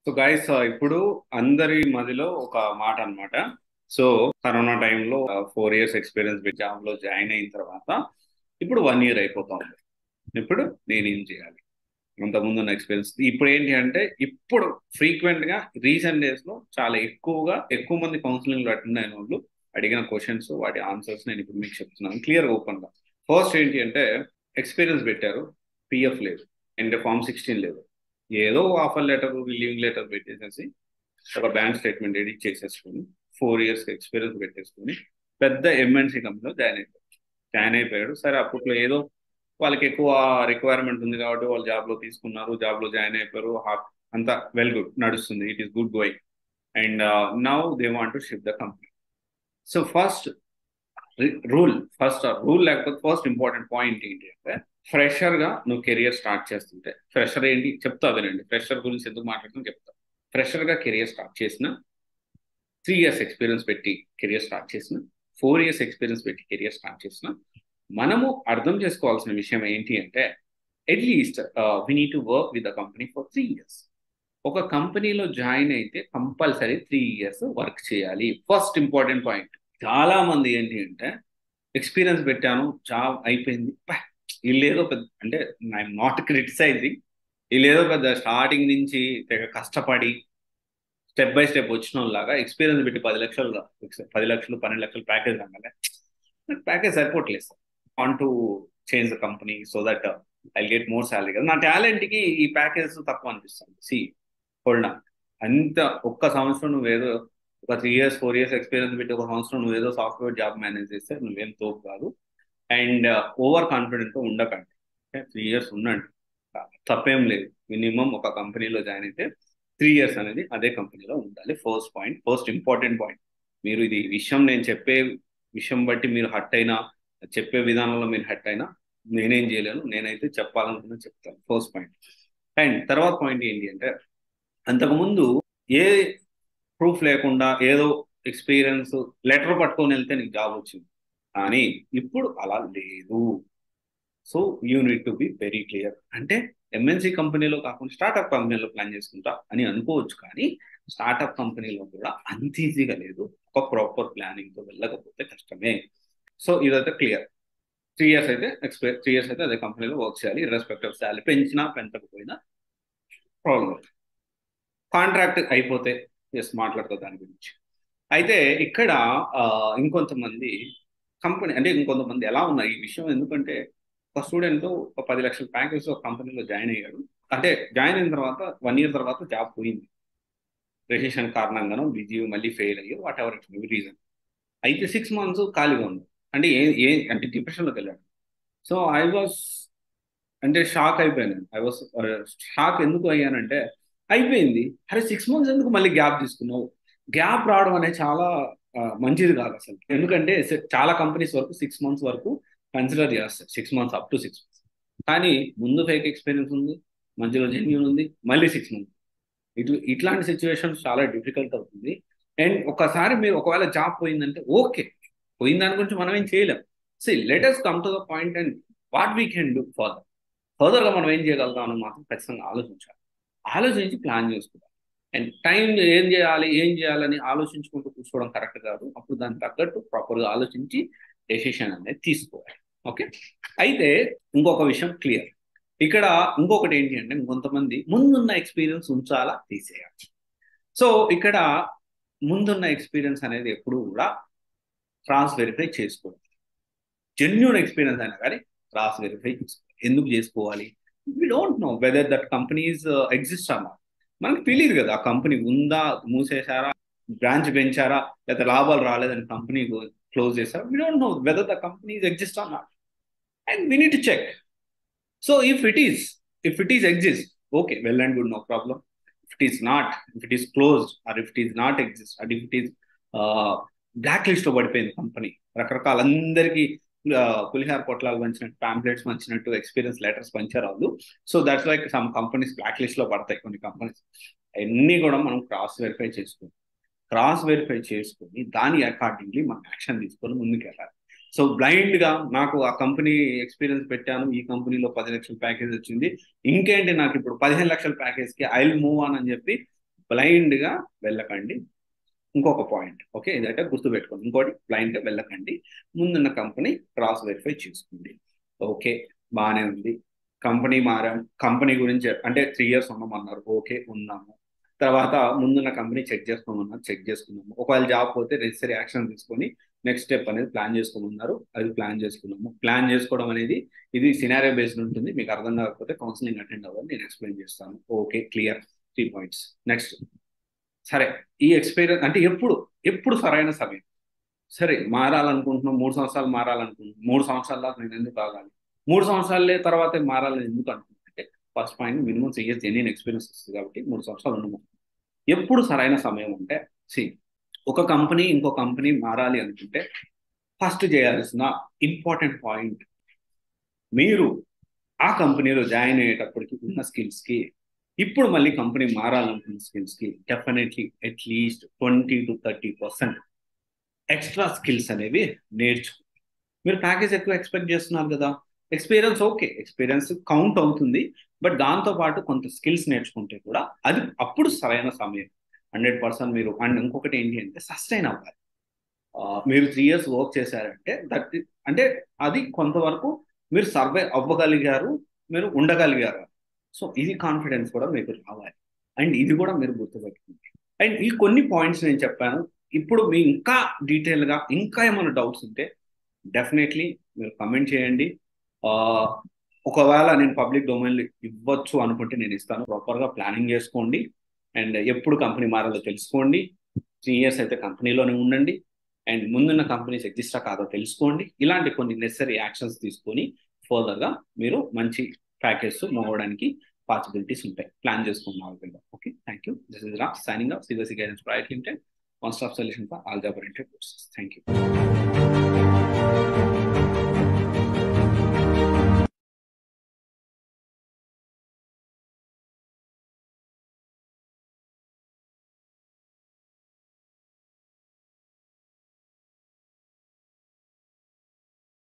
So guys ఇప్పుడు అందరి మదిలో ఒక మాట అన్నమాట. సో కరోనా టైంలో 4 years ఎక్స్పీరియన్స్ జాబ్ లో జాయిన్ అయిన తర్వాత ఇప్పుడు 1 year అయిపోతా ఉంది. ఇప్పుడు నేనేం చేయాలి? ఇంతకుముందు ఉన్న ఎక్స్పీరియన్స్ ఇప్పుడు ఏంటి అంటే ఇప్పుడు ఫ్రీక్వెంట్ గా రీసెంట్ డేస్ లో చాలా ఎక్కువ మంది కౌన్సిలింగ్ లో అటెండ్ అయిన వాళ్ళు అడిగిన క్వశ్చన్స్ వాటి ఆన్సర్స్ నేను ఇప్పుడు మీకు చెప్తున్నాను క్లియర్ ఓపెన్ గా. ఫస్ట్ ఏంటి అంటే ఎక్స్పీరియన్స్ పెట్టారు, పిఎఫ్ లేదు అండ్ Form 16 లేదు. ఏదో ఆఫర్ లెటర్ లీవింగ్ లెటర్ పెట్టేసేసి ఒక బ్యాంక్ స్టేట్మెంట్ ఎడిట్ చేసేసుకుని 4 years ఎక్స్పీరియన్స్ పెట్టేసుకుని పెద్ద ఎంఎన్సీ కంపెనీలో జాయిన్ అయిపోయాడు. సరే అప్పట్లో ఏదో వాళ్ళకి ఎక్కువ రిక్వైర్మెంట్ ఉంది కాబట్టి వాళ్ళు జాబ్లో తీసుకున్నారు, జాబ్లో జాయిన్ అయిపోయారు. అంతా వెల్ గుడ్ నడుస్తుంది, it is good going. And now they want to shift the company. So first rule లేకపోతే ఫస్ట్ ఇంపార్టెంట్ పాయింట్ ఏంటి అంటే ఫ్రెషర్ గా నువ్వు కెరియర్ స్టార్ట్ చేస్తుంటే, ఫ్రెషర్ ఏంటి చెప్తా వినండి, ఫ్రెషర్ గురించి ఎందుకు మాట్లాడుతున్నా చెప్తా. ఫ్రెషర్ గా కెరియర్ స్టార్ట్ చేసిన, 3 years ఎక్స్పీరియన్స్ పెట్టి కెరియర్ స్టార్ట్ చేసిన, 4 years ఎక్స్పీరియన్స్ పెట్టి కెరియర్ స్టార్ట్ చేసిన, మనము అర్థం చేసుకోవాల్సిన విషయం ఏంటి అంటే at least we need to work with the company for 3 years. ఒక కంపెనీలో జాయిన్ అయితే కంపల్సరీ 3 years వర్క్ చేయాలి. First important point. చాలా మంది ఏంటి అంటే ఎక్స్పీరియన్స్ పెట్టాను, జాబ్ అయిపోయింది, వీళ్ళేదో పెద్ద అంటే ఐఎమ్ నాట్ క్రిటిసైజింగ్, వీళ్ళేదో పెద్ద స్టార్టింగ్ నుంచి తెగ కష్టపడి స్టెప్ బై స్టెప్ వచ్చిన వాళ్ళలాగా ఎక్స్పీరియన్స్ పెట్టి 10 లక్షలు 12 లక్షలు ప్యాకేజ్ రాగానే ప్యాకేజ్ సరిపోవట్లేదు sir. Want to change the company so that I get more salary కదా, నా టాలెంట్కి ఈ ప్యాకేజ్ తక్కువ అనిపిస్తుంది. హోల్డ్ అంత ఒక్క సంవత్సరం నువ్వేదో ఒక 3 years 4 years ఎక్స్పీరియన్స్ పెట్టి ఒక సంవత్సరం నువ్వేదో సాఫ్ట్వేర్ జాబ్ మేనేజ్ చేస్తే నువ్వేం తోపు కాదు. అండ్ ఓవర్ కాన్ఫిడెంట్తో ఉండకండి. 3 years ఉండండి, తప్పేం లేదు. మినిమం ఒక కంపెనీలో జాయిన్ అయితే 3 years అనేది అదే కంపెనీలో ఉండాలి. First point, first important point. మీరు ఇది విషయం నేను చెప్పే విషయం బట్టి మీరు హట్ అయినా, చెప్పే విధానంలో మీరు హట్ అయినా నేనేం చేయలేను. నేనైతే చెప్పాలనుకున్నా చెప్తాను, ఫస్ట్ పాయింట్. అండ్ తర్వాత పాయింట్ ఏంటి అంటే అంతకుముందు ఏ ప్రూఫ్ లేకుండా ఏదో ఎక్స్పీరియన్స్ లెటర్ పట్టుకొని వెళ్తే నీకు జాబ్ వచ్చింది, కానీ ఇప్పుడు అలా లేదు. So you need to be very clear. అంటే ఎంఎన్సీ కంపెనీలో కాకుండా స్టార్ట్అప్ కంపెనీలో ప్లాన్ చేసుకుంటా అని అనుకోవచ్చు, కానీ స్టార్ట్అప్ కంపెనీలో కూడా అంత ఈజీగా లేదు. ఒక ప్రాపర్ ప్లానింగ్తో వెళ్ళకపోతే కష్టమే. సో ఇదైతే క్లియర్. 3 years అయితే అదే కంపెనీలో వర్క్ చేయాలి, ఇర్రెస్పెక్టివ్ శాలరీ పెంచినా పెంచకపోయినా ప్రాబ్లం. కాంట్రాక్ట్ అయిపోతే ఎస్ మాట్లాడుతా దాని గురించి. అయితే ఇక్కడ ఇంకొంతమంది కంపెనీ అంటే ఇంకొంతమంది ఎలా ఉన్నాయి ఈ విషయం, ఎందుకంటే ఒక స్టూడెంట్ ఒక 10 లక్షల ప్యాకేజ్ ఒక కంపెనీలో జాయిన్ అయ్యాడు. అంటే జాయిన్ అయిన తర్వాత 1 year తర్వాత జాబ్ పోయింది, రెసిషన్ కారణంగానో బిజీ మళ్ళీ ఫెయిల్ అయ్యి what ever it may reason. అయితే 6 months ఖాళీగా ఉంది. అంటే అంటే డిప్రెషన్లోకి వెళ్ళాడు. సో ఐ వాస్ అంటే షాక్ అయిపోయాను. ఐ వాస్ షాక్ ఎందుకు అయ్యానంటే అయిపోయింది, అరే 6 months ఎందుకు మళ్ళీ గ్యాప్ తీసుకున్నావు? గ్యాప్ రావడం అనేది చాలా మంచిది కాదు అసలు. ఎందుకంటే చాలా కంపెనీస్ వరకు 6 months వరకు కన్సిడర్ చేస్తాయి, 6 months అప్ టు 6 months. కానీ ముందు ఫేక్ ఎక్స్పీరియన్స్ ఉంది, మధ్యలో జెన్యూన్ ఉంది, మళ్ళీ 6 months. ఇట్లాంటి సిచ్యువేషన్స్ చాలా డిఫికల్ట్ అవుతుంది. అండ్ ఒకసారి మీరు ఒకవేళ జాబ్ పోయిందంటే ఓకే, పోయిన దాని గురించి మనం ఏం చేయలేం. Let us come to the point and what we can do ఫర్దర్గా మనం ఏం చేయగలుగుతాం అని మాత్రం ఖచ్చితంగా ఆలోచించాలి. ఆలోచించి ప్లాన్ చేసుకోవాలి. అండ్ టైం ఏం చేయాలని ఆలోచించుకుంటూ కూర్చోవడం కరెక్ట్ కాదు. అప్పుడు దానికి తగ్గట్టు ప్రాపర్గా ఆలోచించి డెసిషన్ అనేది తీసుకోవాలి. ఓకే. అయితే ఇంకొక విషయం క్లియర్ ఇక్కడ. ఇంకొకటి ఏంటి అంటే కొంతమంది ముందున్న ఎక్స్పీరియన్స్ ఉంచాలా తీసేయాలి. సో ఇక్కడ ముందున్న ఎక్స్పీరియన్స్ అనేది ఎప్పుడు కూడా క్రాస్ వెరిఫై చేసుకోవాలి. జెన్యూన్ ఎక్స్పీరియన్స్ అయినా కానీ క్రాస్ వెరిఫై చేసుకోవాలి. ఎందుకు చేసుకోవాలి? We don't know whether that companies exist అన్నా, మనకు తెలియదు కదా ఆ కంపెనీ ఉందా, మూసేశారా, బ్రాంచ్ పెంచారా, లేదా లాభాలు రాలేదని కంపెనీ క్లోజ్ చేశారా. We don't know whether the companies exist అన్నా, and we need to check. So if it is exist, okay, well and good, no problem. If it is not, if it is closed, or if it is not exist, or if it is black లో పడిపోయింది company, రకరకాల అందరికీ పులిహార పొట్లాలు పంచినట్టు, pamphlets పంచినట్టు experience letters పంచారు వాళ్ళు. So that's like some companies black list లో పడతాయి కొన్ని కంపెనీస్. అన్నీ కూడా మనం క్రాస్ వెరిఫై చేసుకొని దాని అకార్డింగ్లీ మనం యాక్షన్ తీసుకొని ముందుకెళ్ళాలి. సో బ్లైండ్ గా నాకు ఆ కంపెనీ ఎక్స్పీరియన్స్ పెట్టాను, ఈ కంపెనీలో 10 లక్షల ప్యాకేజ్ వచ్చింది, ఇంకేంటి నాకు ఇప్పుడు 15 లక్షల ప్యాకేజ్ కి ఐ విల్ మూవ్ ఆన్ అని చెప్పి బ్లైండ్గా వెళ్ళకండి. ఇంకొక పాయింట్, ఓకే, ఇదైతే గుర్తుపెట్టుకోండి. ఇంకోటి, బ్లైండ్గా వెళ్ళకండి. ముందున్న కంపెనీ క్రాస్ వెరిఫై చేసుకోండి. ఓకే, బాగానే ఉంది, కంపెనీ మారాం, కంపెనీ గురించి అంటే 3 years ఉన్నామన్నారు, ఓకే ఉన్నాము. తర్వాత ముందున్న కంపెనీ చెక్ చేసుకోమన్నారు, చెక్ చేసుకున్నాము. ఒకవేళ జాబ్ పోతే నెసరీ యాక్షన్ తీసుకొని నెక్స్ట్ స్టెప్ అనేది ప్లాన్ చేసుకోమన్నారు, అది ప్లాన్ చేసుకున్నాము. ప్లాన్ చేసుకోవడం అనేది ఇది సినారియో బేస్డ్ ఉంటుంది. మీకు అర్థం కాకపోతే కౌన్సిలింగ్ అటెండ్ అవ్వాలి, నేను ఎక్స్ప్లెయిన్ చేస్తాను. Okay, clear, 3 points. నెక్స్ట్, సరే, ఈ ఎక్స్పీరియన్స్ అంటే ఎప్పుడు ఎప్పుడు సరైన సమయం? సరే, మారాలనుకుంటున్నాం, 3 సంవత్సరాలు మారాలనుకుంటున్నాం, 3 సంవత్సరాల దాకా నేను ఎందుకు ఆగాలి, 3 సంవత్సరాలే తర్వాతే మారాలని ఎందుకు అనుకుంటే, first point, minimum 3 years genuine experience వస్తుంది కాబట్టి 3 సంవత్సరాలు ఉండము. ఎప్పుడు సరైన సమయం అంటే, సి, ఒక కంపెనీ ఇంకో కంపెనీ మారాలి అనుకుంటే ఫస్ట్ చేయాల్సిన ఇంపార్టెంట్ పాయింట్, మీరు ఆ కంపెనీలో జాయిన్ అయ్యేటప్పటికి ఉన్న స్కిల్స్కి ఇప్పుడు మళ్ళీ కంపెనీ మారాలనుకున్న స్కిల్స్కి definitely at least 20 to 30% extra skills అనేవి నేర్చుకో. మీరు ప్యాకేజ్ ఎక్కువ ఎక్స్పెక్ట్ చేస్తున్నారు కదా, ఎక్స్పీరియన్స్ ఓకే, ఎక్స్పీరియన్స్ కౌంట్ అవుతుంది, బట్ దాంతోపాటు కొంత స్కిల్స్ నేర్చుకుంటే కూడా అది అప్పుడు సరైన సమయం. 100% మీరు. అండ్ ఇంకొకటి ఏంటి అంటే సస్టైన్ అవ్వాలి. మీరు 3 years వర్క్ చేశారంటే దట్, అంటే అది కొంతవరకు మీరు సర్వే అవ్వగలిగారు, మీరు ఉండగలిగారు. సో ఇది కాన్ఫిడెన్స్ కూడా మీకు రావాలి. అండ్ ఇది కూడా మీరు గుర్తుపెట్టుకోండి. అండ్ ఈ కొన్ని పాయింట్స్ నేను చెప్పాను. ఇప్పుడు మీ ఇంకా డీటెయిల్గా ఇంకా ఏమైనా డౌట్స్ ఉంటే డెఫినెట్లీ మీరు కమెంట్ చేయండి. ఆ, ఒకవేళ నేను పబ్లిక్ డొమైన్లో ఇవ్వచ్చు అనుకుంటే నేను ఇస్తాను. ప్రాపర్గా ప్లానింగ్ చేసుకోండి. అండ్ ఎప్పుడు కంపెనీ మారాలో తెలుసుకోండి. 3 years అయితే కంపెనీలోనే ఉండండి. అండ్ ముందున్న కంపెనీస్ ఎగ్జిస్టా కాదో తెలుసుకోండి. ఇలాంటి కొన్ని నెసరీ యాక్షన్స్ తీసుకొని ఫర్దర్గా మీరు మంచి ప్యాకేజ్ మూవ్ అవ్వడానికి పాసిబిలిటీస్ ఉంటాయి. ప్లాన్ చేసుకున్న okay, thank you. This is Ram signing off CBSE guidance private limited, one stop solution for all job oriented courses. Thank you.